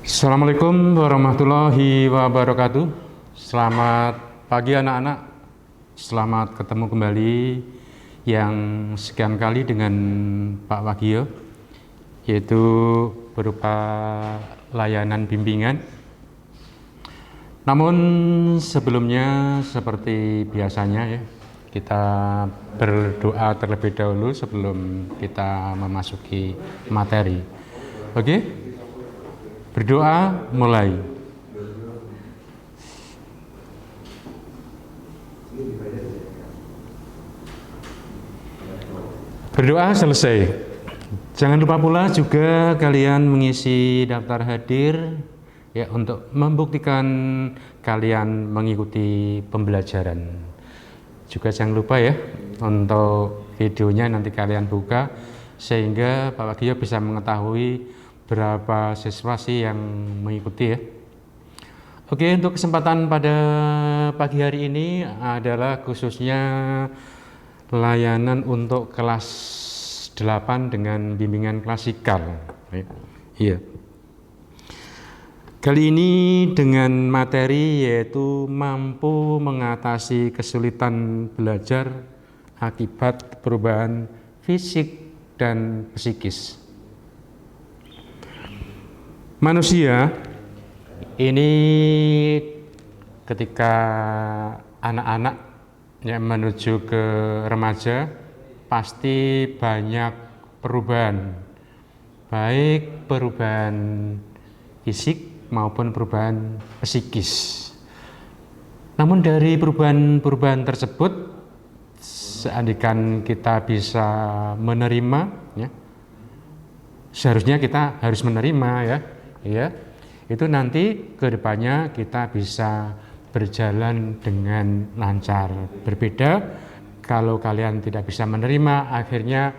Assalamualaikum warahmatullahi wabarakatuh. Selamat pagi anak-anak. Selamat ketemu kembali yang sekian kali dengan Pak Wagio, yaitu berupa layanan bimbingan. Namun sebelumnya seperti biasanya ya, kita berdoa terlebih dahulu sebelum kita memasuki materi. Oke? Berdoa mulai. Berdoa selesai. Jangan lupa pula juga kalian mengisi daftar hadir ya untuk membuktikan kalian mengikuti pembelajaran. Juga jangan lupa ya untuk videonya nanti kalian buka sehingga Pak Wagio bisa mengetahui berapa siswa sih yang mengikuti ya. Oke, untuk kesempatan pada pagi hari ini adalah khususnya layanan untuk kelas 8 dengan bimbingan klasikal. Iya. Kali ini dengan materi yaitu mampu mengatasi kesulitan belajar akibat perubahan fisik dan psikis. Manusia ini ketika anak-anak yang menuju ke remaja pasti banyak perubahan, baik perubahan fisik maupun perubahan psikis. Namun dari perubahan-perubahan tersebut, seandainya kita bisa menerima, ya, seharusnya kita harus menerima ya, itu nanti ke depannya kita bisa berjalan dengan lancar. Berbeda kalau kalian tidak bisa menerima, akhirnya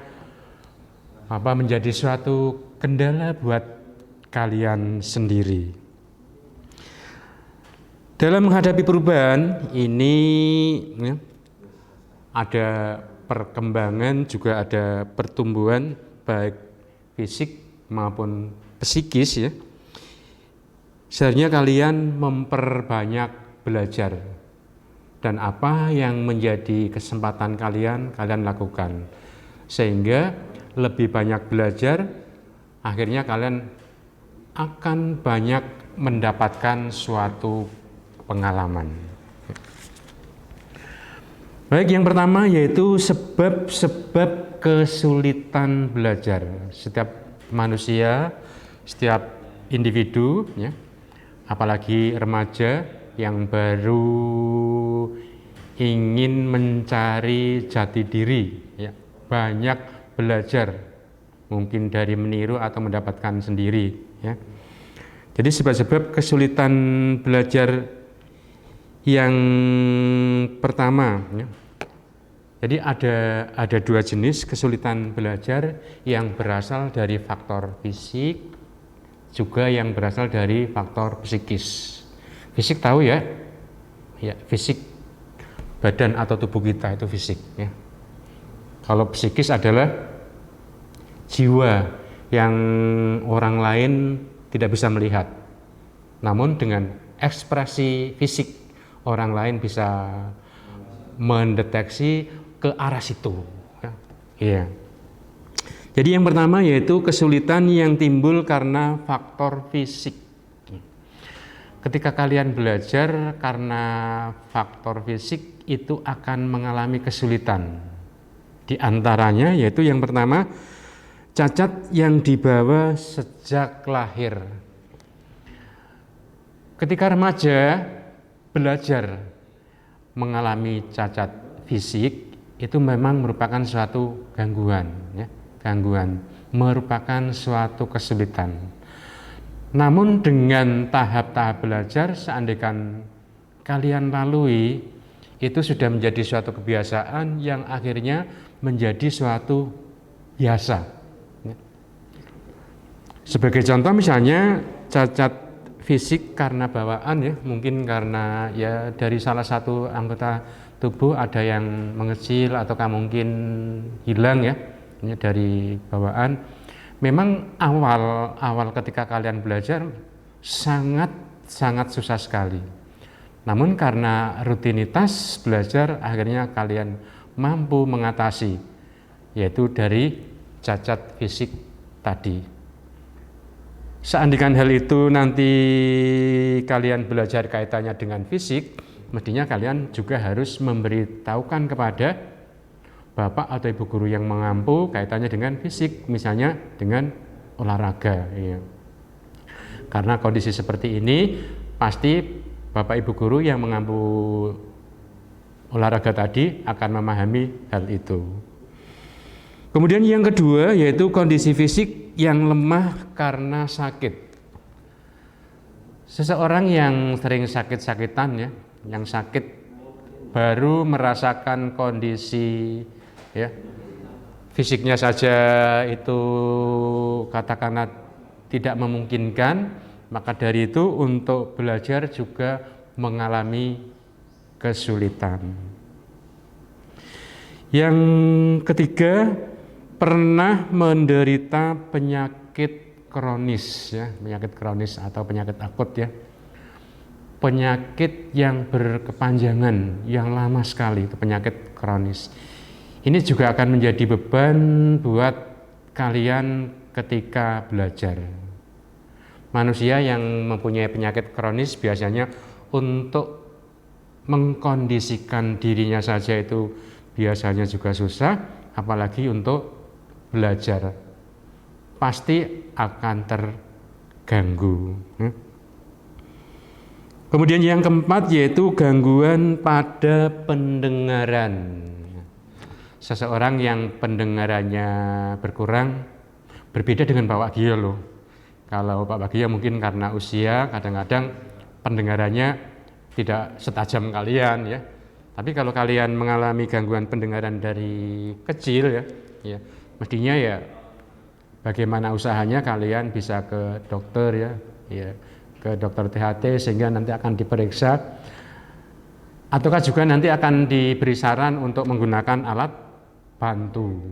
menjadi suatu kendala buat kalian sendiri. Dalam menghadapi perubahan ini ya, ada perkembangan juga ada pertumbuhan baik fisik maupun psikis ya. Seharusnya kalian memperbanyak belajar dan apa yang menjadi kesempatan kalian lakukan sehingga lebih banyak belajar akhirnya kalian akan banyak mendapatkan suatu pengalaman. Baik, yang pertama yaitu sebab-sebab kesulitan belajar. Setiap manusia, setiap individu ya, apalagi remaja yang baru ingin mencari jati diri ya, banyak belajar mungkin dari meniru atau mendapatkan sendiri ya. Jadi sebab-sebab kesulitan belajar yang pertama ya. Jadi ada dua jenis kesulitan belajar yang berasal dari faktor fisik juga yang berasal dari faktor psikis. Fisik tahu ya, fisik badan atau tubuh kita itu fisik ya. Kalau psikis adalah jiwa yang orang lain tidak bisa melihat, namun dengan ekspresi fisik orang lain bisa mendeteksi ke arah situ. Ya. Jadi yang pertama yaitu kesulitan yang timbul karena faktor fisik. Ketika kalian belajar karena faktor fisik itu akan mengalami kesulitan. Di antaranya yaitu yang pertama cacat yang dibawa sejak lahir. Ketika remaja belajar mengalami cacat fisik itu memang merupakan suatu gangguan ya. Gangguan merupakan suatu kesulitan. Namun dengan tahap-tahap belajar seandainya kalian lalui itu sudah menjadi suatu kebiasaan yang akhirnya menjadi suatu biasa. Sebagai contoh misalnya cacat fisik karena bawaan ya, mungkin karena ya dari salah satu anggota tubuh ada yang mengecil ataukah mungkin hilang ya. Dari bawaan. Memang awal ketika kalian belajar sangat susah sekali. Namun karena rutinitas belajar akhirnya kalian mampu mengatasi, yaitu dari cacat fisik tadi. Seandainya hal itu nanti kalian belajar kaitannya dengan fisik, mestinya kalian juga harus memberitahukan kepada bapak atau ibu guru yang mengampu kaitannya dengan fisik, misalnya dengan olahraga. Ya. Karena kondisi seperti ini, pasti bapak ibu guru yang mengampu olahraga tadi akan memahami hal itu. Kemudian yang kedua yaitu kondisi fisik yang lemah karena sakit. Seseorang yang sering sakit-sakitan ya, yang sakit baru merasakan kondisi ya fisiknya saja itu katakanlah tidak memungkinkan, maka dari itu untuk belajar juga mengalami kesulitan. Yang ketiga, pernah menderita penyakit kronis ya, penyakit kronis atau penyakit akut ya. Penyakit yang berkepanjangan, yang lama sekali, itu penyakit kronis. Ini juga akan menjadi beban buat kalian ketika belajar. Manusia yang mempunyai penyakit kronis biasanya untuk mengkondisikan dirinya saja itu biasanya juga susah, apalagi untuk belajar. Pasti akan terganggu. Kemudian yang keempat yaitu gangguan pada pendengaran. Seseorang yang pendengarannya berkurang berbeda dengan Pak Wagio loh. Kalau Pak Wagio mungkin karena usia kadang-kadang pendengarannya tidak setajam kalian ya. Tapi kalau kalian mengalami gangguan pendengaran dari kecil ya mestinya ya bagaimana usahanya kalian bisa ke dokter ya ke dokter THT sehingga nanti akan diperiksa, ataukah juga nanti akan diberi saran untuk menggunakan alat bantu.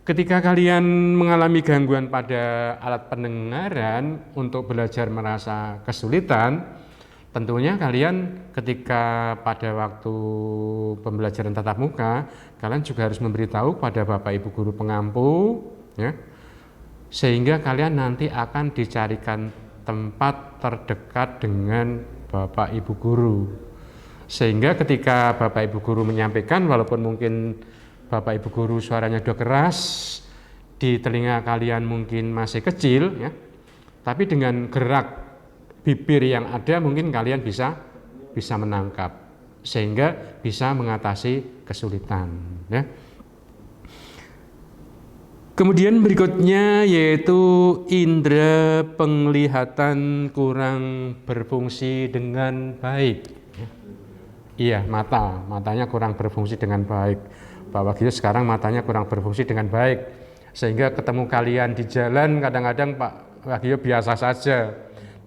Ketika kalian mengalami gangguan pada alat pendengaran untuk belajar merasa kesulitan, tentunya kalian ketika pada waktu pembelajaran tatap muka, kalian juga harus memberitahu pada Bapak Ibu guru pengampu ya, sehingga kalian nanti akan dicarikan tempat terdekat dengan Bapak Ibu guru, sehingga ketika Bapak Ibu guru menyampaikan, walaupun mungkin Bapak Ibu guru suaranya udah keras, di telinga kalian mungkin masih kecil ya, tapi dengan gerak bibir yang ada mungkin kalian bisa menangkap sehingga bisa mengatasi kesulitan ya. Kemudian berikutnya yaitu indera penglihatan kurang berfungsi dengan baik. Iya, matanya kurang berfungsi dengan baik. Pak Wagio sekarang matanya kurang berfungsi dengan baik, sehingga ketemu kalian di jalan kadang-kadang Pak Wagio biasa saja,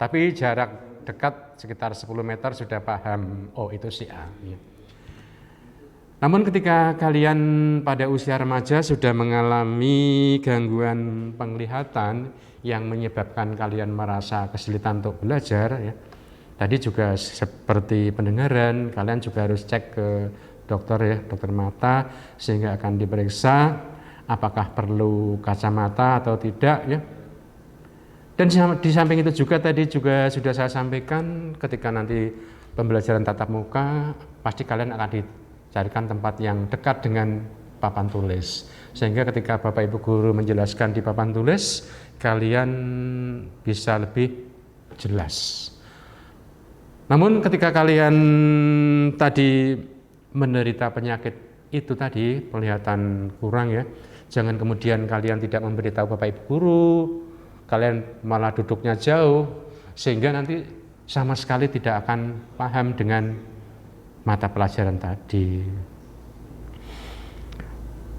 tapi jarak dekat sekitar 10 meter sudah paham, oh itu si A. Namun ketika kalian pada usia remaja sudah mengalami gangguan penglihatan yang menyebabkan kalian merasa kesulitan untuk belajar ya, tadi juga seperti pendengaran, kalian juga harus cek ke dokter ya, dokter mata, sehingga akan diperiksa apakah perlu kacamata atau tidak ya. Dan di samping itu juga tadi juga sudah saya sampaikan, ketika nanti pembelajaran tatap muka pasti kalian akan dicarikan tempat yang dekat dengan papan tulis, sehingga ketika Bapak Ibu guru menjelaskan di papan tulis kalian bisa lebih jelas. Namun ketika kalian tadi menderita penyakit itu tadi, penglihatan kurang ya, jangan kemudian kalian tidak memberitahu Bapak Ibu guru, kalian malah duduknya jauh sehingga nanti sama sekali tidak akan paham dengan mata pelajaran tadi.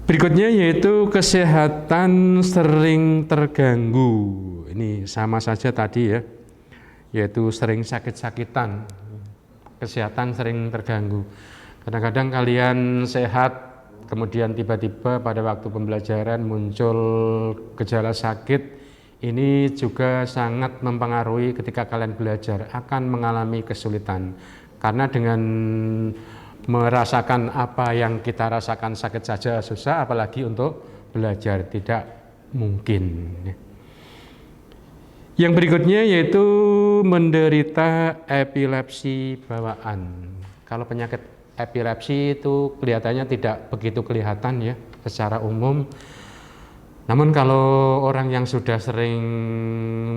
Berikutnya yaitu kesehatan sering terganggu. Ini sama saja tadi ya, yaitu sering sakit-sakitan, kesehatan sering terganggu. Kadang-kadang kalian sehat, kemudian tiba-tiba pada waktu pembelajaran muncul gejala sakit ini juga sangat mempengaruhi ketika kalian belajar, akan mengalami kesulitan. Karena dengan merasakan apa yang kita rasakan sakit saja susah, apalagi untuk belajar, tidak mungkin. Yang berikutnya yaitu menderita epilepsi bawaan. Kalau penyakit epilepsi itu kelihatannya tidak begitu kelihatan ya secara umum. Namun kalau orang yang sudah sering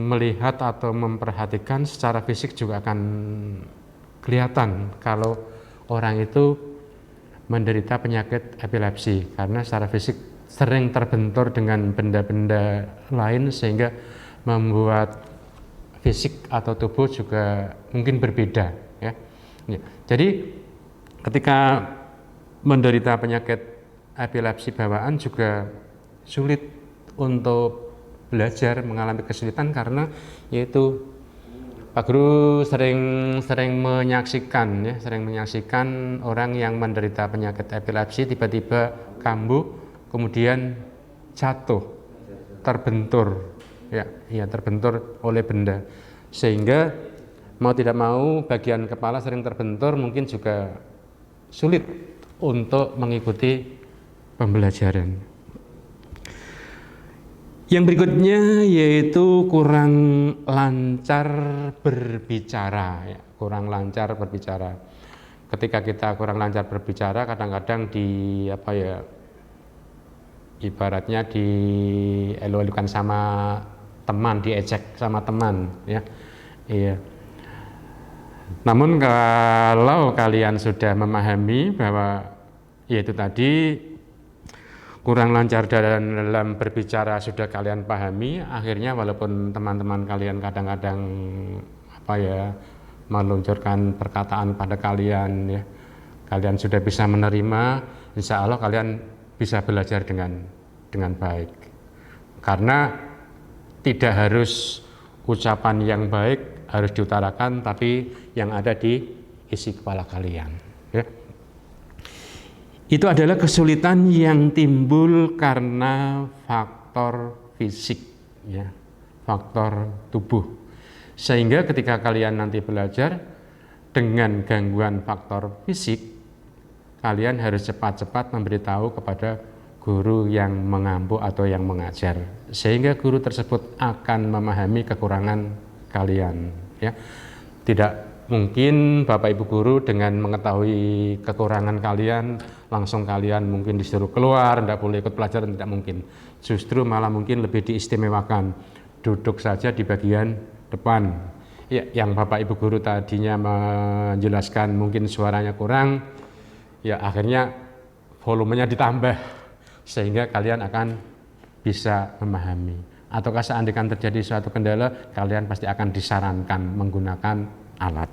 melihat atau memperhatikan secara fisik juga akan kelihatan kalau orang itu menderita penyakit epilepsi, karena secara fisik sering terbentur dengan benda-benda lain sehingga membuat fisik atau tubuh juga mungkin berbeda ya. Jadi ketika menderita penyakit epilepsi bawaan juga sulit untuk belajar, mengalami kesulitan karena yaitu Pak Guru sering menyaksikan orang yang menderita penyakit epilepsi tiba-tiba kambuh, kemudian jatuh, terbentur, terbentur oleh benda, sehingga mau tidak mau bagian kepala sering terbentur, mungkin juga sulit untuk mengikuti pembelajaran. Yang berikutnya yaitu kurang lancar berbicara, kurang lancar berbicara. Ketika kita kurang lancar berbicara, kadang-kadang ibaratnya dielu-elukan sama teman, diejek sama teman, ya. Iya. Namun kalau kalian sudah memahami bahwa yaitu tadi kurang lancar dalam berbicara sudah kalian pahami, akhirnya walaupun teman-teman kalian kadang-kadang meluncurkan perkataan pada kalian, ya, kalian sudah bisa menerima, insya Allah kalian bisa belajar dengan baik. Karena tidak harus ucapan yang baik harus diutarakan, tapi yang ada di isi kepala kalian, ya. Itu adalah kesulitan yang timbul karena faktor fisik, ya, faktor tubuh. Sehingga ketika kalian nanti belajar dengan gangguan faktor fisik, kalian harus cepat-cepat memberitahu kepada guru yang mengampu atau yang mengajar, sehingga guru tersebut akan memahami kekurangan kalian, ya. Tidak mungkin Bapak Ibu guru dengan mengetahui kekurangan kalian langsung kalian mungkin disuruh keluar, tidak boleh ikut pelajaran, tidak mungkin. Justru malah mungkin lebih diistimewakan, duduk saja di bagian depan. Ya, yang Bapak Ibu guru tadinya menjelaskan mungkin suaranya kurang, ya akhirnya volumenya ditambah sehingga kalian akan bisa memahami. Ataukah seandainya terjadi suatu kendala, kalian pasti akan disarankan menggunakan alat.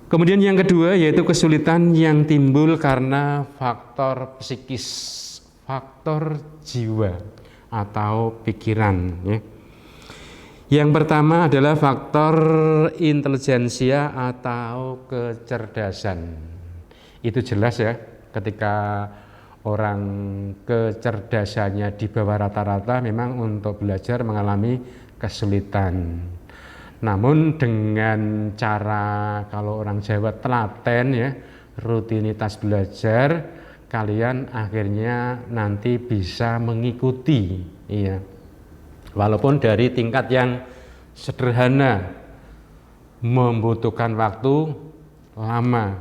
Kemudian yang kedua yaitu kesulitan yang timbul karena faktor psikis, faktor jiwa atau pikiran, ya. Yang pertama adalah faktor intelijensia atau kecerdasan. Itu jelas ya, ketika orang kecerdasannya di bawah rata-rata memang untuk belajar mengalami kesulitan. Namun dengan cara, kalau orang Jawa telaten, ya, rutinitas belajar, kalian akhirnya nanti bisa mengikuti, ya. Walaupun dari tingkat yang sederhana, membutuhkan waktu lama.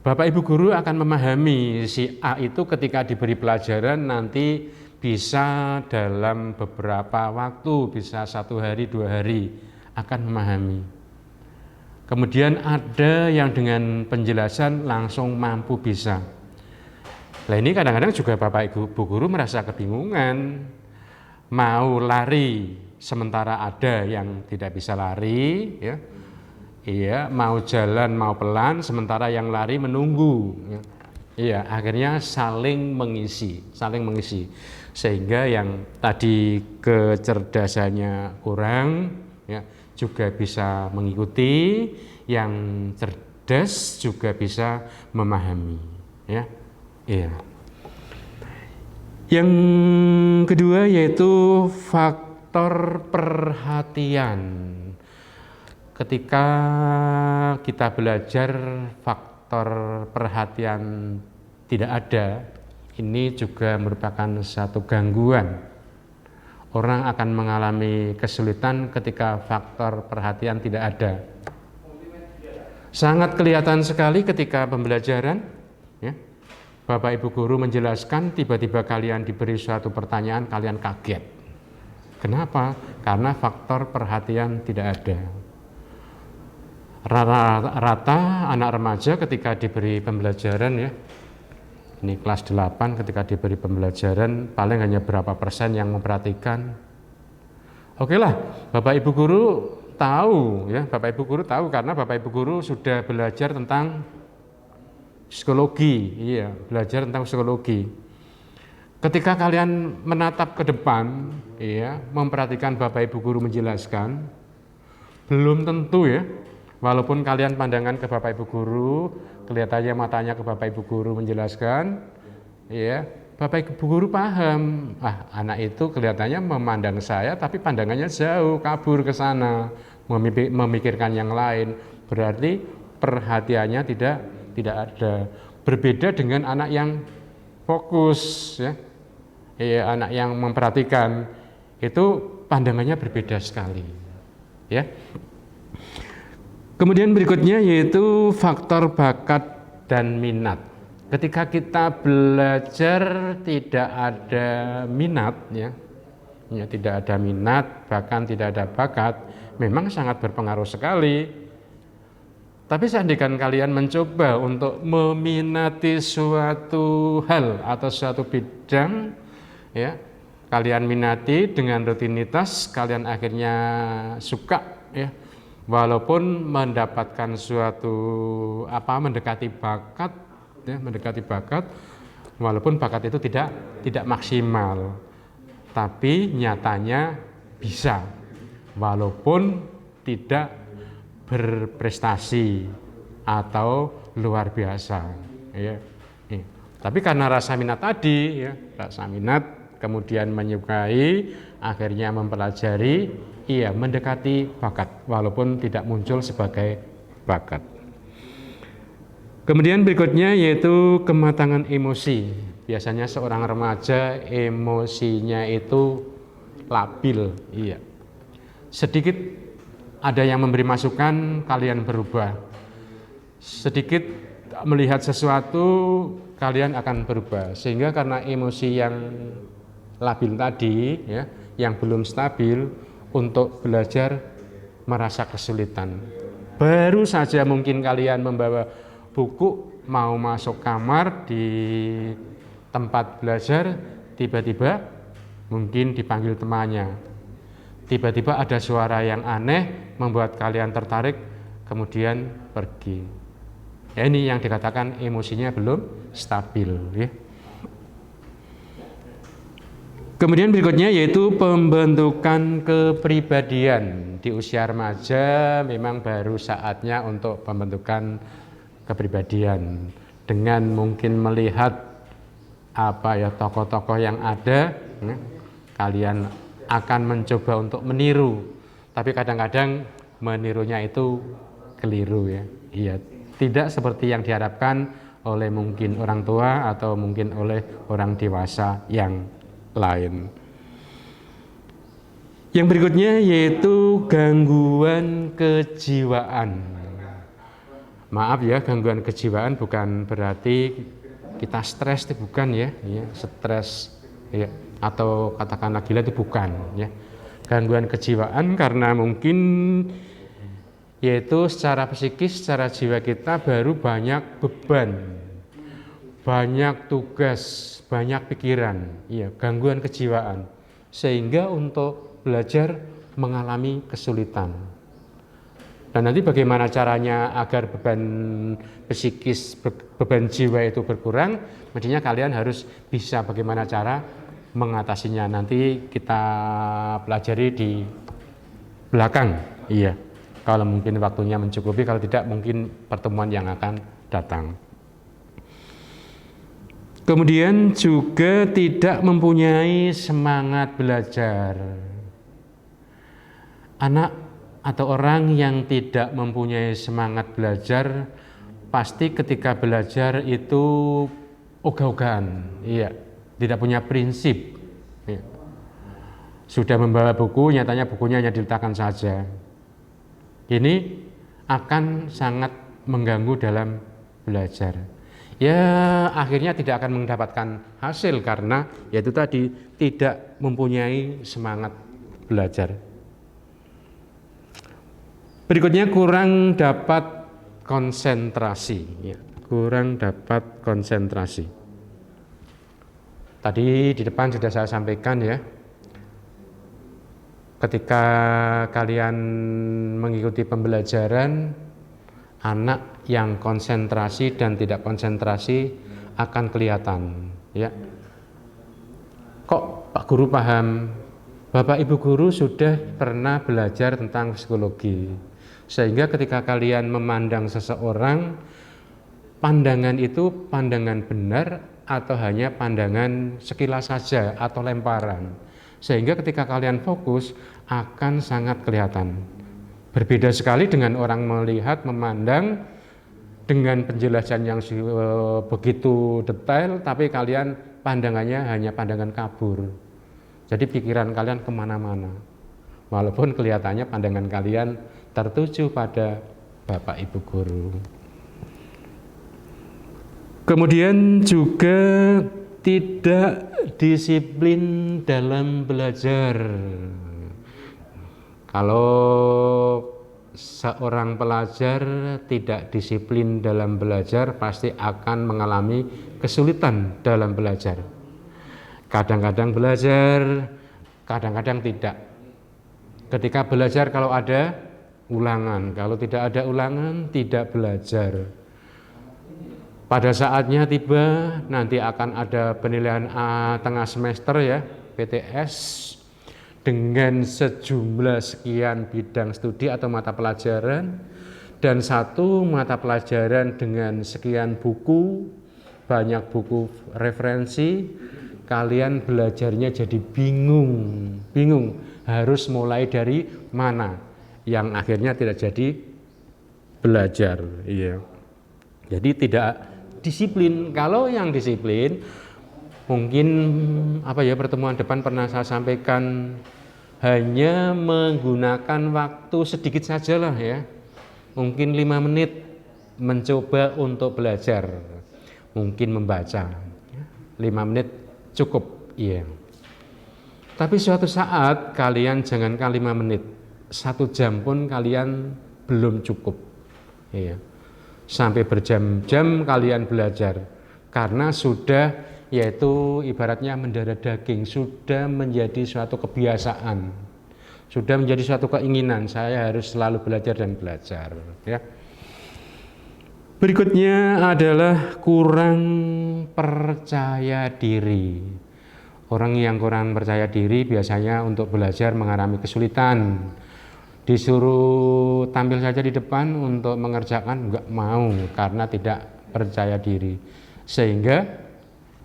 Bapak Ibu guru akan memahami si A itu ketika diberi pelajaran nanti bisa dalam beberapa waktu, bisa 1 hari 2 hari akan memahami. Kemudian ada yang dengan penjelasan langsung mampu bisa. Nah ini kadang-kadang juga Bapak Ibu guru merasa kebingungan, mau lari sementara ada yang tidak bisa lari, ya. Iya, mau jalan mau pelan sementara yang lari menunggu, ya. Iya, akhirnya saling mengisi. Sehingga yang tadi kecerdasannya kurang, ya, juga bisa mengikuti, yang cerdas juga bisa memahami, ya. Iya. Yang kedua yaitu faktor perhatian. Ketika kita belajar faktor perhatian tidak ada, ini juga merupakan satu gangguan. Orang akan mengalami kesulitan ketika faktor perhatian tidak ada. Sangat kelihatan sekali ketika pembelajaran, ya. Bapak Ibu guru menjelaskan, tiba-tiba kalian diberi suatu pertanyaan, kalian kaget. Kenapa? Karena faktor perhatian tidak ada. Rata anak remaja ketika diberi pembelajaran, ya, ini kelas 8, ketika diberi pembelajaran paling hanya berapa persen yang memperhatikan. Oke lah, Bapak Ibu guru tahu, ya, Bapak Ibu guru tahu karena Bapak Ibu guru sudah belajar tentang psikologi, iya, belajar tentang psikologi. Ketika kalian menatap ke depan, iya, memperhatikan Bapak Ibu guru menjelaskan, belum tentu, ya, walaupun kalian pandangan ke Bapak Ibu guru, kelihatannya matanya ke Bapak Ibu guru menjelaskan, ya, Bapak Ibu guru paham, anak itu kelihatannya memandang saya, tapi pandangannya jauh, kabur ke sana, memikirkan yang lain. Berarti perhatiannya tidak ada. Berbeda dengan anak yang fokus, ya, anak yang memperhatikan, itu pandangannya berbeda sekali, ya. Kemudian berikutnya yaitu faktor bakat dan minat. Ketika kita belajar tidak ada minat, ya, tidak ada minat, bahkan tidak ada bakat, memang sangat berpengaruh sekali. Tapi seandainya kalian mencoba untuk meminati suatu hal atau suatu bidang, ya, kalian minati dengan rutinitas, kalian akhirnya suka, ya, walaupun mendapatkan suatu mendekati bakat, ya, walaupun bakat itu tidak maksimal, tapi nyatanya bisa, walaupun tidak berprestasi atau luar biasa, ya. Tapi karena rasa minat tadi, ya, rasa minat, kemudian menyukai, akhirnya mempelajari, mendekati bakat walaupun tidak muncul sebagai bakat. Kemudian berikutnya yaitu kematangan emosi. Biasanya seorang remaja emosinya itu labil, iya. Sedikit ada yang memberi masukan, kalian berubah. Sedikit melihat sesuatu, kalian akan berubah. Sehingga karena emosi yang labil tadi, ya, yang belum stabil, untuk belajar merasa kesulitan. Baru saja mungkin kalian membawa buku, mau masuk kamar di tempat belajar, tiba-tiba mungkin dipanggil temannya. Tiba-tiba ada suara yang aneh membuat kalian tertarik, kemudian pergi. Ya, ini yang dikatakan emosinya belum stabil, ya. Kemudian berikutnya yaitu pembentukan kepribadian. Di usia remaja memang baru saatnya untuk pembentukan kepribadian dengan mungkin melihat tokoh-tokoh yang ada, ya, kalian akan mencoba untuk meniru, tapi kadang-kadang menirunya itu keliru, ya. Iya, tidak seperti yang diharapkan oleh mungkin orang tua atau mungkin oleh orang dewasa yang lain. Yang berikutnya yaitu gangguan kejiwaan. Maaf ya, gangguan kejiwaan bukan berarti kita stres, itu bukan, ya, stres, ya, atau katakanlah gila, itu bukan, ya. Gangguan kejiwaan karena mungkin yaitu secara psikis, secara jiwa kita baru banyak beban, banyak tugas, banyak pikiran, ya, gangguan kejiwaan, sehingga untuk belajar mengalami kesulitan. Dan nanti bagaimana caranya agar beban psikis, beban jiwa itu berkurang? Mestinya kalian harus bisa bagaimana cara mengatasinya. Nanti kita pelajari di belakang, iya. Kalau mungkin waktunya mencukupi, kalau tidak mungkin pertemuan yang akan datang. Kemudian juga tidak mempunyai semangat belajar. Anak atau orang yang tidak mempunyai semangat belajar pasti ketika belajar itu ogah-ogahan, iya, tidak punya prinsip. Iya. Sudah membawa buku, nyatanya bukunya hanya diletakkan saja. Ini akan sangat mengganggu dalam belajar. Ya, akhirnya tidak akan mendapatkan hasil karena yaitu tadi tidak mempunyai semangat belajar. Berikutnya kurang dapat konsentrasi, ya, kurang dapat konsentrasi. Tadi di depan sudah saya sampaikan ya, ketika kalian mengikuti pembelajaran, anak yang konsentrasi dan tidak konsentrasi akan kelihatan, ya. Kok Pak Guru paham? Bapak Ibu Guru sudah pernah belajar tentang psikologi, sehingga ketika kalian memandang seseorang, pandangan itu pandangan benar atau hanya pandangan sekilas saja atau lemparan, sehingga ketika kalian fokus akan sangat kelihatan. Berbeda sekali dengan orang melihat, memandang dengan penjelasan yang begitu detail, tapi kalian pandangannya hanya pandangan kabur. Jadi pikiran kalian kemana-mana, walaupun kelihatannya pandangan kalian tertuju pada Bapak Ibu Guru. Kemudian juga tidak disiplin dalam belajar. Kalau seorang pelajar tidak disiplin dalam belajar, pasti akan mengalami kesulitan dalam belajar. Kadang-kadang belajar, kadang-kadang tidak. Ketika belajar kalau ada ulangan, kalau tidak ada ulangan tidak belajar. Pada saatnya tiba, nanti akan ada penilaian tengah semester ya, PTS, dengan sejumlah sekian bidang studi atau mata pelajaran, dan satu mata pelajaran dengan sekian buku, banyak buku referensi. Kalian belajarnya jadi bingung harus mulai dari mana, yang akhirnya tidak jadi belajar. Iya. Jadi tidak disiplin. Kalau yang disiplin, mungkin pertemuan depan pernah saya sampaikan, hanya menggunakan waktu sedikit sajalah ya, mungkin 5 menit mencoba untuk belajar, mungkin membaca 5 menit cukup, iya. Tapi suatu saat kalian jangankan 5 menit, 1 jam pun kalian belum cukup, iya. Sampai berjam-jam kalian belajar karena sudah, yaitu ibaratnya mendarah daging, sudah menjadi suatu kebiasaan, sudah menjadi suatu keinginan, saya harus selalu belajar dan belajar ya. Berikutnya adalah kurang percaya diri. Orang yang kurang percaya diri biasanya untuk belajar mengalami kesulitan. Disuruh tampil saja di depan untuk mengerjakan enggak mau karena tidak percaya diri, sehingga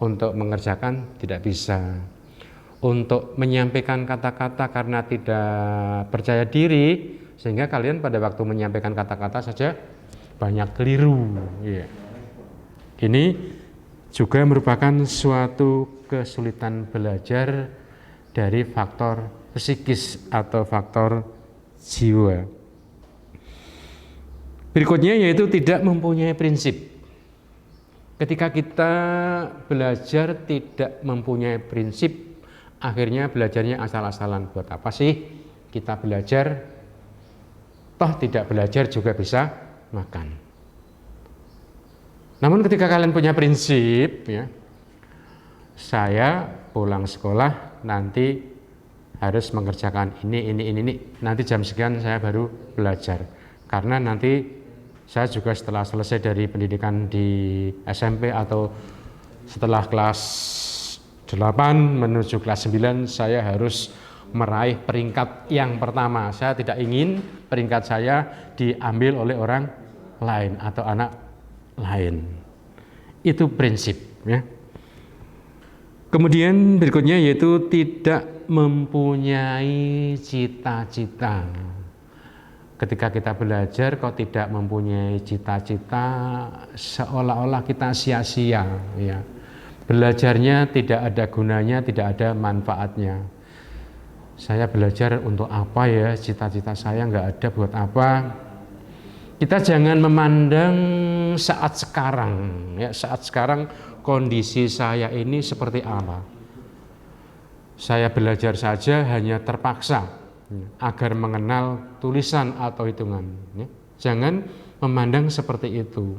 untuk mengerjakan tidak bisa. Untuk menyampaikan kata-kata karena tidak percaya diri, sehingga kalian pada waktu menyampaikan kata-kata saja banyak keliru. Ya. Ini juga merupakan suatu kesulitan belajar dari faktor psikis atau faktor jiwa. Berikutnya yaitu tidak mempunyai prinsip. Ketika kita belajar tidak mempunyai prinsip, akhirnya belajarnya asal-asalan. Buat apa sih kita belajar? Toh tidak belajar juga bisa makan. Namun ketika kalian punya prinsip, ya, saya pulang sekolah nanti harus mengerjakan ini. Nanti jam sekian saya baru belajar. Karena nanti saya juga setelah selesai dari pendidikan di SMP atau setelah kelas 8 menuju kelas 9 saya harus meraih peringkat yang pertama. Saya tidak ingin peringkat saya diambil oleh orang lain atau anak lain. Itu prinsip ya. Kemudian berikutnya yaitu tidak mempunyai cita-cita. Ketika kita belajar kok tidak mempunyai cita-cita, seolah-olah kita sia-sia, ya. Belajarnya tidak ada gunanya, tidak ada manfaatnya. Saya belajar untuk apa ya? Cita-cita saya nggak ada, buat apa? Kita jangan memandang saat sekarang, ya. Saat sekarang kondisi saya ini seperti apa. Saya belajar saja hanya terpaksa agar mengenal tulisan atau hitungan, ya. Jangan memandang seperti itu.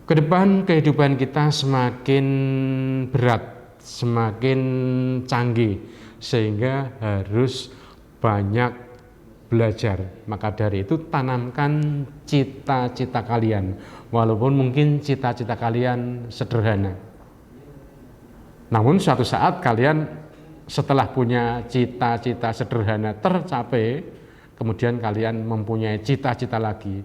Ke depan kehidupan kita semakin berat, semakin canggih, sehingga harus banyak belajar. Maka dari itu tanamkan cita-cita kalian, walaupun mungkin cita-cita kalian sederhana. Namun suatu saat kalian setelah punya cita-cita sederhana tercapai, kemudian kalian mempunyai cita-cita lagi.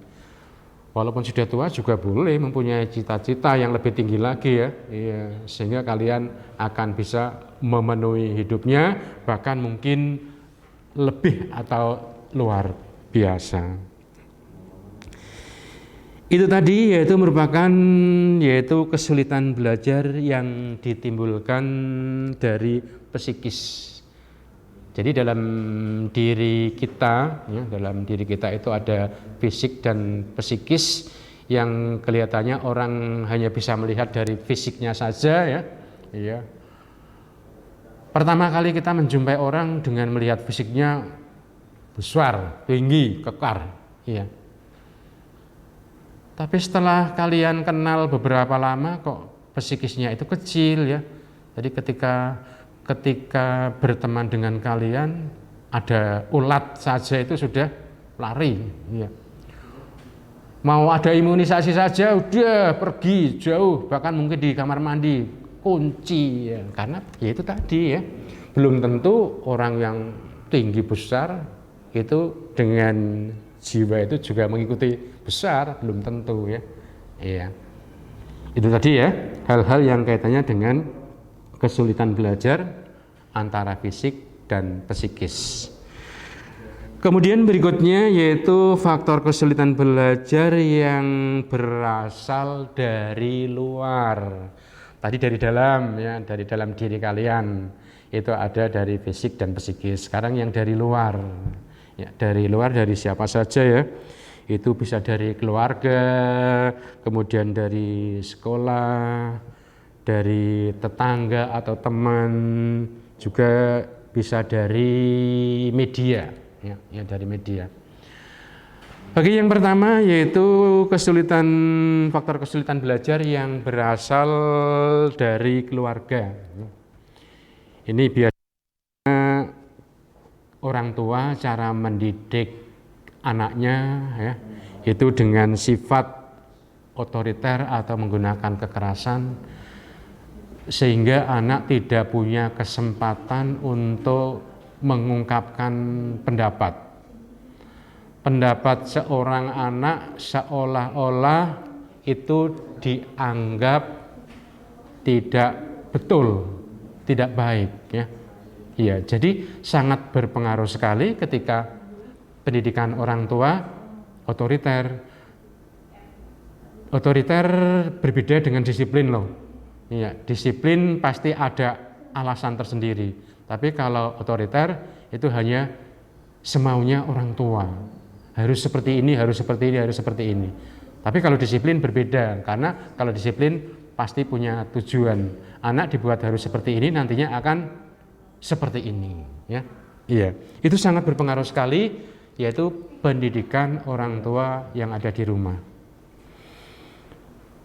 Walaupun sudah tua juga boleh mempunyai cita-cita yang lebih tinggi lagi, ya. Iya, sehingga kalian akan bisa memenuhi hidupnya, bahkan mungkin lebih atau luar biasa. Itu tadi yaitu kesulitan belajar yang ditimbulkan dari psikis. Jadi dalam diri kita, ya, dalam diri kita itu ada fisik dan psikis yang kelihatannya orang hanya bisa melihat dari fisiknya saja, ya. Iya. Pertama kali kita menjumpai orang dengan melihat fisiknya besar, tinggi, kekar, iya. Tapi setelah kalian kenal beberapa lama kok psikisnya itu kecil, ya. Jadi ketika berteman dengan kalian ada ulat saja itu sudah lari, ya. Mau ada imunisasi saja udah pergi jauh, bahkan mungkin di kamar mandi kunci, ya. Karena ya itu tadi, ya, belum tentu orang yang tinggi besar itu dengan jiwa itu juga mengikuti besar, belum tentu, ya. Iya. Itu tadi, ya, hal-hal yang kaitannya dengan kesulitan belajar antara fisik dan psikis. Kemudian berikutnya yaitu faktor kesulitan belajar yang berasal dari luar. Tadi dari dalam, ya, dari dalam diri kalian. Itu ada dari fisik dan psikis. Sekarang yang dari luar. Ya, dari luar dari siapa saja, ya. Itu bisa dari keluarga, kemudian dari sekolah, dari tetangga atau teman, juga bisa dari media, ya, dari media. Bagi yang pertama yaitu faktor kesulitan belajar yang berasal dari keluarga. Ini biasanya orang tua cara mendidik anaknya, ya, itu dengan sifat otoriter atau menggunakan kekerasan, sehingga anak tidak punya kesempatan untuk mengungkapkan pendapat seorang anak seolah-olah itu dianggap tidak betul, tidak baik, ya. Iya, jadi sangat berpengaruh sekali ketika pendidikan orang tua otoriter. Otoriter berbeda dengan disiplin, loh. Iya, disiplin pasti ada alasan tersendiri. Tapi kalau otoriter itu hanya semaunya orang tua. Harus seperti ini, harus seperti ini, harus seperti ini. Tapi kalau disiplin berbeda, karena kalau disiplin pasti punya tujuan. Anak dibuat harus seperti ini, nantinya akan seperti ini, ya. Iya, itu sangat berpengaruh sekali, yaitu pendidikan orang tua yang ada di rumah.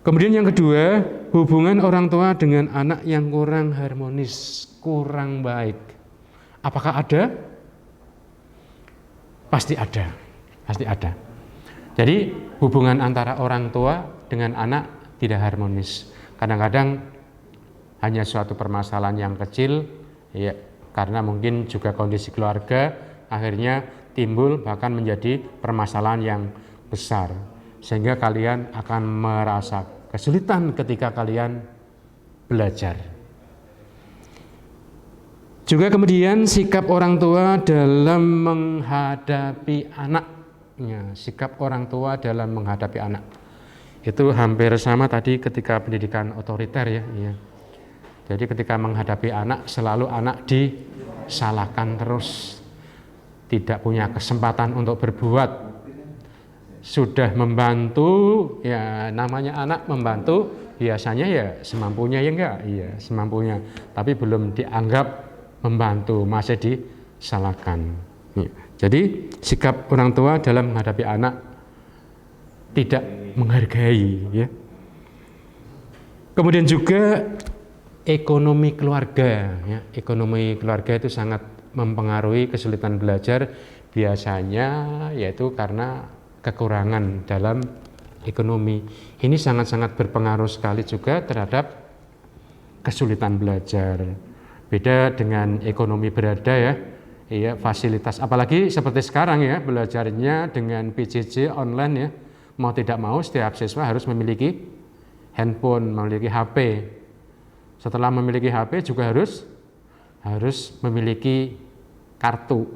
Kemudian yang kedua, hubungan orang tua dengan anak yang kurang harmonis, kurang baik. Apakah ada? Pasti ada, pasti ada. Jadi hubungan antara orang tua dengan anak tidak harmonis. Kadang-kadang hanya suatu permasalahan yang kecil, ya, karena mungkin juga kondisi keluarga, akhirnya timbul bahkan menjadi permasalahan yang besar. Sehingga kalian akan merasa kesulitan ketika kalian belajar. Juga kemudian sikap orang tua dalam menghadapi anaknya, sikap orang tua dalam menghadapi anak. Itu hampir sama tadi ketika pendidikan otoriter ya. Iya. Jadi ketika menghadapi anak selalu anak disalahkan terus, tidak punya kesempatan untuk berbuat. Sudah membantu, ya namanya anak membantu biasanya ya semampunya ya enggak, iya semampunya. Tapi belum dianggap membantu, masih disalahkan. Jadi sikap orang tua dalam menghadapi anak tidak menghargai ya. Kemudian juga ekonomi keluarga ya. Ekonomi keluarga itu sangat mempengaruhi kesulitan belajar, biasanya yaitu karena kekurangan dalam ekonomi. Ini sangat-sangat berpengaruh sekali juga terhadap kesulitan belajar. Beda dengan ekonomi berada ya. Iya, fasilitas apalagi seperti sekarang ya, belajarnya dengan PJJ online ya. Mau tidak mau setiap siswa harus memiliki handphone, memiliki HP. Setelah memiliki HP juga harus memiliki kartu.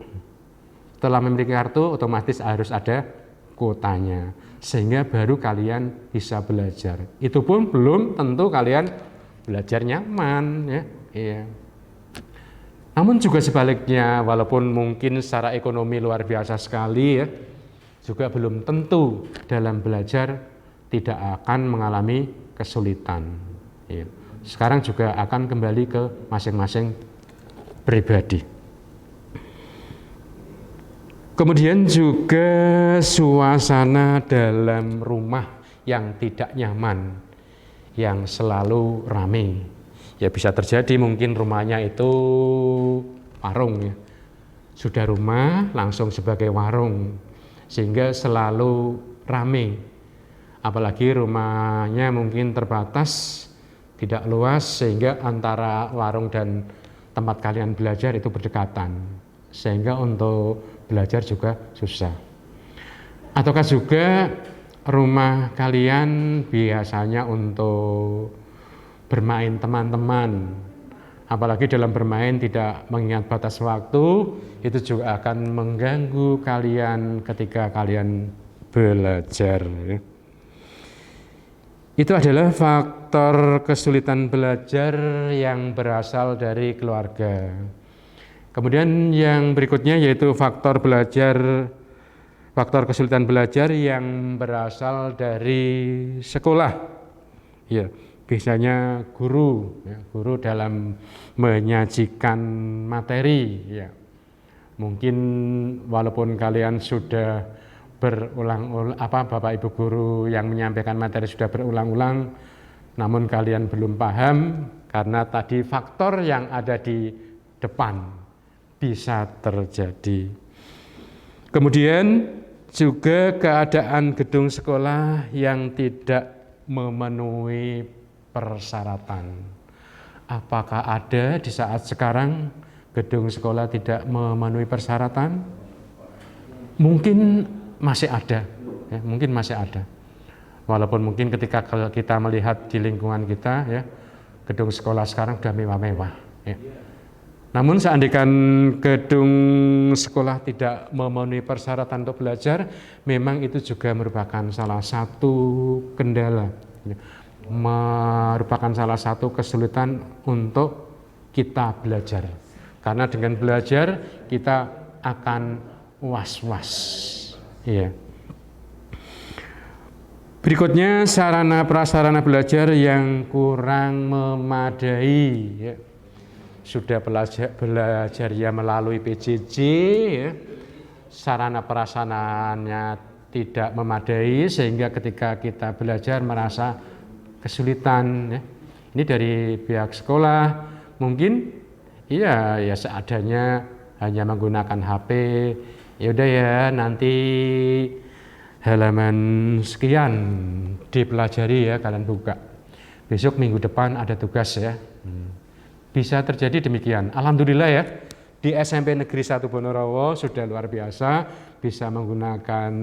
Setelah memiliki kartu otomatis harus ada kuotanya, sehingga baru kalian bisa belajar. Itu pun belum tentu kalian belajar nyaman ya. Iya. Namun juga sebaliknya, walaupun mungkin secara ekonomi luar biasa sekali ya, juga belum tentu dalam belajar tidak akan mengalami kesulitan. Ya. Sekarang juga akan kembali ke masing-masing pribadi. Kemudian juga suasana dalam rumah yang tidak nyaman, yang selalu ramai. Ya bisa terjadi mungkin rumahnya itu warung ya. Sudah rumah langsung sebagai warung, sehingga selalu ramai. Apalagi rumahnya mungkin terbatas, tidak luas, sehingga antara warung dan tempat kalian belajar itu berdekatan, sehingga untuk belajar juga susah. Ataukah juga rumah kalian biasanya untuk bermain teman-teman, apalagi dalam bermain tidak mengingat batas waktu, itu juga akan mengganggu kalian ketika kalian belajar. Itu adalah faktor kesulitan belajar yang berasal dari keluarga. Kemudian yang berikutnya yaitu faktor kesulitan belajar yang berasal dari sekolah. Ya, biasanya guru dalam menyajikan materi. Ya, mungkin walaupun kalian sudah Bapak Ibu guru yang menyampaikan materi sudah berulang-ulang, namun kalian belum paham karena tadi faktor yang ada di depan bisa terjadi. Kemudian juga keadaan gedung sekolah yang tidak memenuhi persyaratan. Apakah ada di saat sekarang gedung sekolah tidak memenuhi persyaratan? Mungkin masih ada, ya, mungkin masih ada. Walaupun mungkin ketika kita melihat di lingkungan kita, ya, gedung sekolah sekarang sudah mewah-mewah. Ya. Namun seandainya gedung sekolah tidak memenuhi persyaratan untuk belajar, memang itu juga merupakan salah satu kendala, ya. Merupakan salah satu kesulitan untuk kita belajar. Karena dengan belajar kita akan was-was. Ya. Berikutnya sarana prasarana belajar yang kurang memadai. Ya. Sudah belajar ya melalui PJJ, ya. Sarana prasarananya tidak memadai sehingga ketika kita belajar merasa kesulitan. Ya. Ini dari pihak sekolah mungkin ya seadanya hanya menggunakan HP. Ya udah ya nanti halaman sekian dipelajari ya kalian buka. Besok minggu depan ada tugas ya. Bisa terjadi demikian. Alhamdulillah ya, di SMP Negeri 1 Bonorowo sudah luar biasa, bisa menggunakan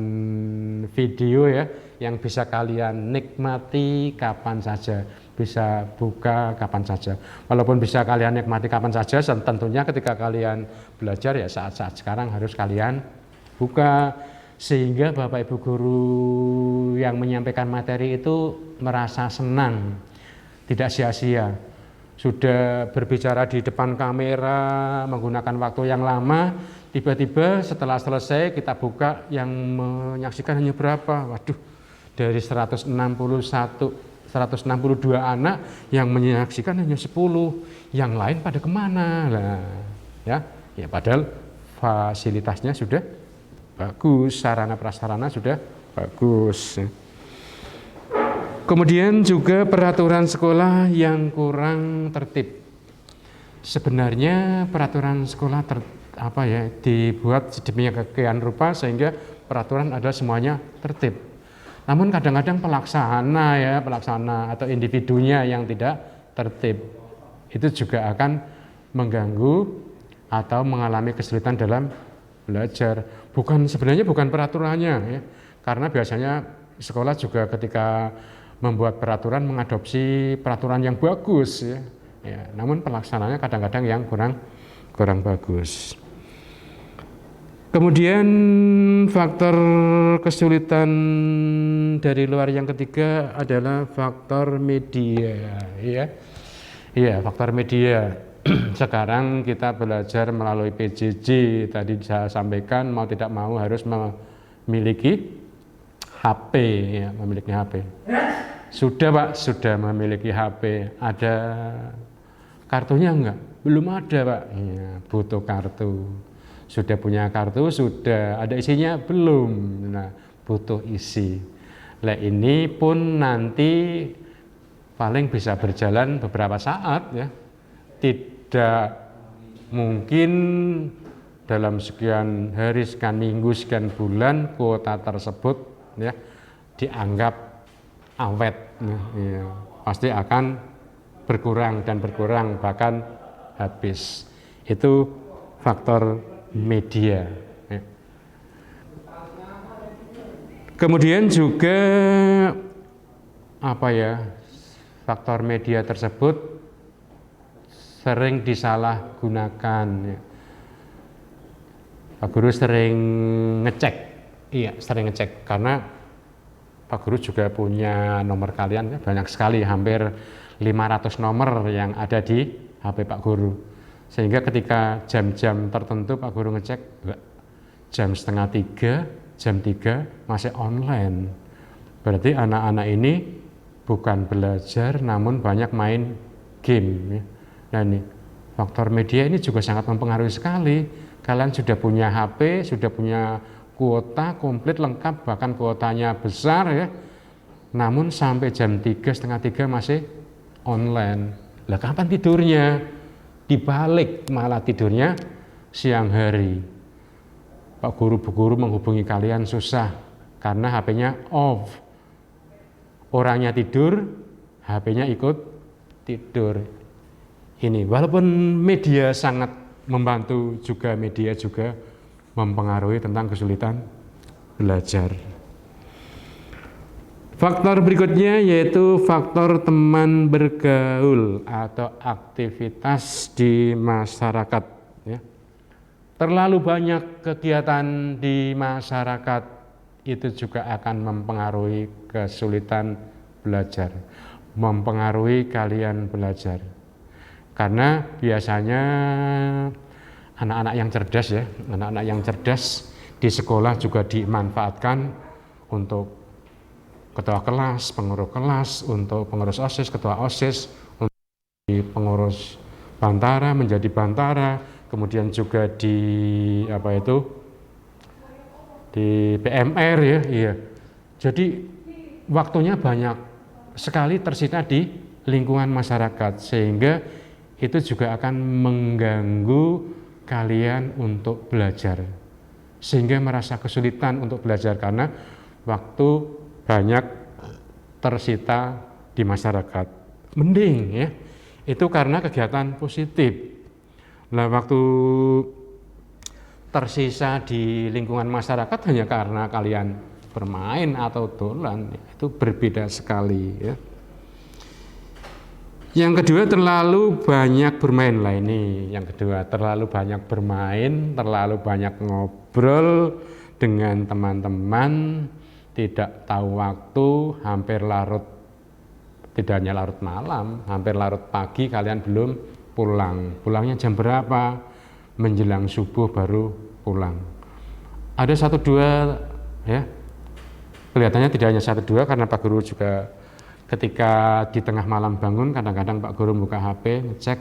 video ya, yang bisa kalian nikmati kapan saja. bisa buka kapan saja. Walaupun bisa kalian nikmati kapan saja, tentunya ketika kalian belajar ya saat-saat sekarang harus kalian buka, sehingga Bapak Ibu guru yang menyampaikan materi itu merasa senang, tidak sia-sia. Sudah berbicara di depan kamera menggunakan waktu yang lama, tiba-tiba setelah selesai kita buka, yang menyaksikan hanya berapa? Waduh, dari 162 anak yang menyaksikan hanya 10, yang lain pada kemana? Nah, ya padahal fasilitasnya sudah bagus, sarana prasarana sudah bagus. Kemudian juga peraturan sekolah yang kurang tertib. Sebenarnya peraturan sekolah dibuat sedemikian rupa sehingga peraturan adalah semuanya tertib. Namun kadang-kadang pelaksana atau individunya yang tidak tertib, itu juga akan mengganggu atau mengalami kesulitan dalam belajar. Sebenarnya bukan peraturannya ya, karena biasanya sekolah juga ketika membuat peraturan mengadopsi peraturan yang bagus ya. Namun pelaksananya kadang-kadang yang kurang bagus. Kemudian faktor kesulitan dari luar yang ketiga adalah faktor media ya. Iya, faktor media. Sekarang kita belajar melalui PJJ, tadi saya sampaikan mau tidak mau harus memiliki HP ya, memiliki HP. Sudah Pak, sudah memiliki HP. Ada kartunya enggak? Belum ada Pak. Ya, butuh kartu. Sudah punya kartu, sudah ada isinya belum? Nah, butuh isi. Nah, ini pun nanti paling bisa berjalan beberapa saat ya. Tidak mungkin dalam sekian hari, sekian minggu, sekian bulan kuota tersebut ya dianggap awet ya. Pasti akan berkurang dan berkurang bahkan habis. Itu faktor media ya. Kemudian juga faktor media tersebut sering disalahgunakan ya. Pak Guru sering ngecek karena Pak Guru juga punya nomor kalian ya, banyak sekali, hampir 500 nomor yang ada di HP Pak Guru. Sehingga ketika jam-jam tertentu Pak Guru ngecek, jam 2:30, jam 3 masih online. Berarti anak-anak ini bukan belajar namun banyak main game ya. Nah ini faktor media ini juga sangat mempengaruhi sekali. Kalian sudah punya HP, sudah punya kuota komplit lengkap, bahkan kuotanya besar ya. Namun sampai jam 2, setengah 3 masih online. Lah kapan tidurnya? Dibalik, malah tidurnya siang hari. Pak Guru, Bu Guru menghubungi kalian susah karena HP-nya off. Orangnya tidur, HP-nya ikut tidur. Ini walaupun media sangat membantu, juga media juga mempengaruhi tentang kesulitan belajar. Faktor berikutnya yaitu faktor teman bergaul atau aktivitas di masyarakat ya. Terlalu banyak kegiatan di masyarakat itu juga akan mempengaruhi kesulitan belajar, mempengaruhi kalian belajar. Karena biasanya anak-anak yang cerdas ya, anak-anak yang cerdas di sekolah juga dimanfaatkan untuk ketua kelas, pengurus kelas, untuk pengurus OSIS, ketua OSIS, untuk pengurus Bantara menjadi Bantara, kemudian juga di di PMR ya, iya. Jadi waktunya banyak sekali tersita di lingkungan masyarakat, sehingga itu juga akan mengganggu kalian untuk belajar, sehingga merasa kesulitan untuk belajar karena waktu banyak tersita di masyarakat. Mending ya, itu karena kegiatan positif. Nah, waktu tersisa di lingkungan masyarakat hanya karena kalian bermain atau dolan, itu berbeda sekali ya. Yang kedua, terlalu banyak bermain. Lah ini yang kedua, terlalu banyak bermain, terlalu banyak ngobrol dengan teman-teman, tidak tahu waktu, hampir larut, tidak hanya larut malam, hampir larut pagi kalian belum pulang. Pulangnya jam berapa? Menjelang subuh baru pulang. Ada satu dua ya, kelihatannya tidak hanya satu dua, karena Pak Guru juga ketika di tengah malam bangun, kadang-kadang Pak Guru buka HP, ngecek.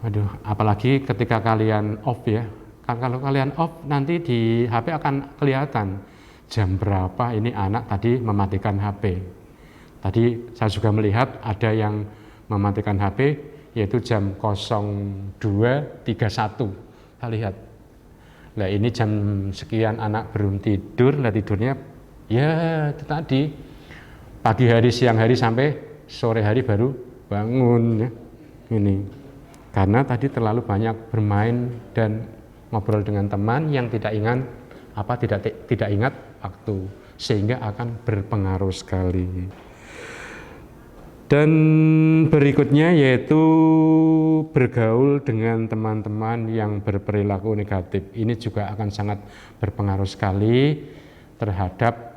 Aduh, apalagi ketika kalian off ya. Kan kalau kalian off, nanti di HP akan kelihatan jam berapa ini anak tadi mematikan HP. Tadi saya juga melihat ada yang mematikan HP, yaitu jam 02.31. Kita lihat. Nah ini jam sekian anak belum tidur, lah tidurnya ya itu tadi. Pagi hari, siang hari, sampai sore hari baru bangun ya. Ini karena tadi terlalu banyak bermain dan ngobrol dengan teman yang tidak ingat waktu, sehingga akan berpengaruh sekali. Dan berikutnya yaitu bergaul dengan teman-teman yang berperilaku negatif. Ini juga akan sangat berpengaruh sekali terhadap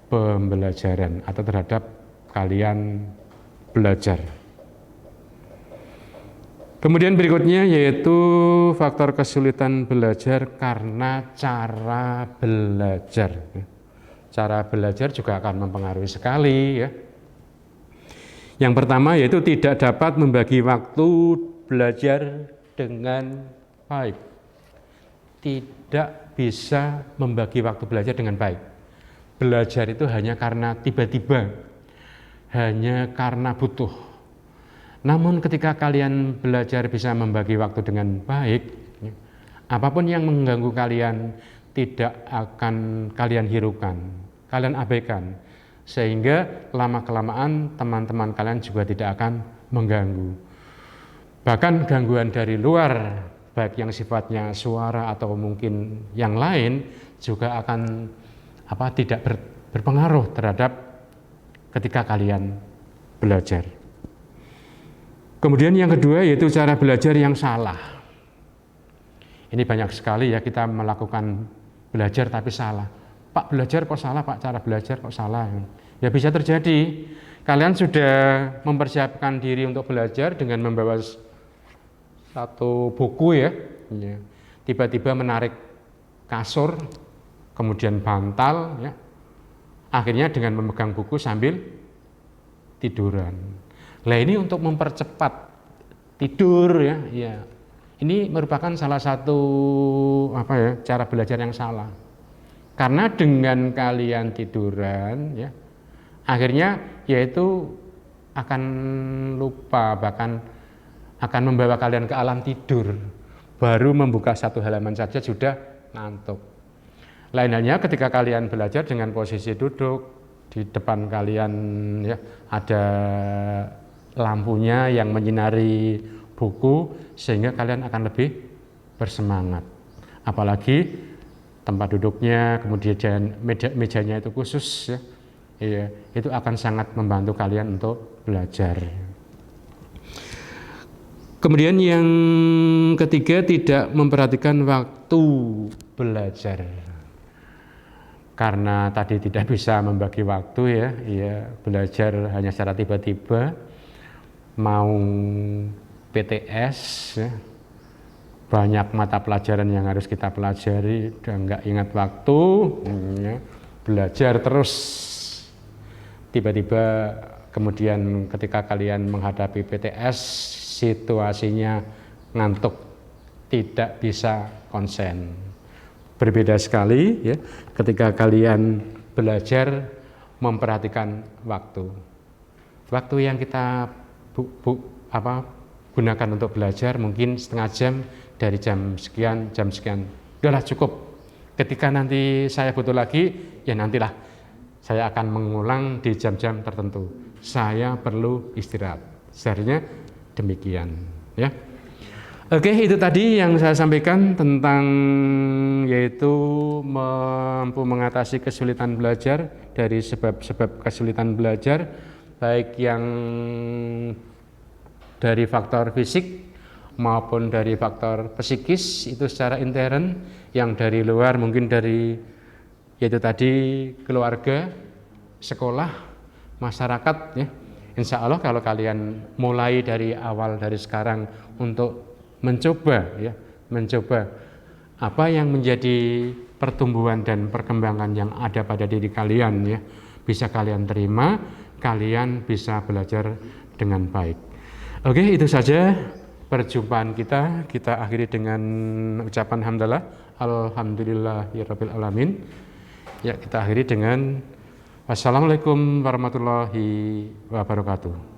pembelajaran atau terhadap kalian belajar. Kemudian berikutnya yaitu faktor kesulitan belajar karena cara belajar. Cara belajar juga akan mempengaruhi sekali ya. Yang pertama yaitu tidak dapat membagi waktu belajar dengan baik. Tidak bisa membagi waktu belajar dengan baik. Belajar itu hanya karena tiba-tiba, hanya karena butuh. Namun ketika kalian belajar bisa membagi waktu dengan baik, apapun yang mengganggu kalian tidak akan kalian hiraukan, kalian abaikan. Sehingga lama-kelamaan teman-teman kalian juga tidak akan mengganggu. Bahkan gangguan dari luar, baik yang sifatnya suara atau mungkin yang lain, juga akan tidak berpengaruh terhadap ketika kalian belajar. Kemudian yang kedua yaitu cara belajar yang salah. Ini banyak sekali ya kita melakukan belajar tapi salah. Pak belajar kok salah, Pak cara belajar kok salah. Ya bisa terjadi. Kalian sudah mempersiapkan diri untuk belajar dengan membawa satu buku ya. Tiba-tiba menarik kasur, kemudian bantal ya. Akhirnya dengan memegang buku sambil tiduran. Nah ini untuk mempercepat tidur ya. Ini merupakan salah satu cara belajar yang salah. Karena dengan kalian tiduran ya, akhirnya yaitu akan lupa, bahkan akan membawa kalian ke alam tidur. Baru membuka satu halaman saja sudah ngantuk. Lain halnya ketika kalian belajar dengan posisi duduk, di depan kalian ya ada lampunya yang menyinari buku, sehingga kalian akan lebih bersemangat. Apalagi tempat duduknya, kemudian mejanya itu khusus ya, itu akan sangat membantu kalian untuk belajar. Kemudian yang ketiga, tidak memperhatikan waktu belajar. Karena tadi tidak bisa membagi waktu ya, belajar hanya secara tiba-tiba, mau PTS ya, banyak mata pelajaran yang harus kita pelajari, udah nggak ingat waktu, ya, belajar terus. Tiba-tiba kemudian ketika kalian menghadapi PTS, situasinya ngantuk, tidak bisa konsen. Berbeda sekali ya ketika kalian belajar memperhatikan waktu. Waktu yang kita gunakan untuk belajar mungkin setengah jam, dari jam sekian, udahlah cukup. Ketika nanti saya butuh lagi, ya nantilah saya akan mengulang di jam-jam tertentu. Saya perlu istirahat. Seharusnya demikian, ya. Oke, itu tadi yang saya sampaikan tentang yaitu mampu mengatasi kesulitan belajar, dari sebab-sebab kesulitan belajar, baik yang dari faktor fisik maupun dari faktor psikis itu secara intern, yang dari luar mungkin dari yaitu tadi keluarga, sekolah, masyarakat ya. Insya Allah kalau kalian mulai dari awal dari sekarang untuk mencoba apa yang menjadi pertumbuhan dan perkembangan yang ada pada diri kalian ya, bisa kalian terima, kalian bisa belajar dengan baik. Oke, itu saja perjumpaan kita. Kita akhiri dengan ucapan hamdalah, alhamdulillahirabbil alamin. Ya, kita akhiri dengan wassalamualaikum warahmatullahi wabarakatuh.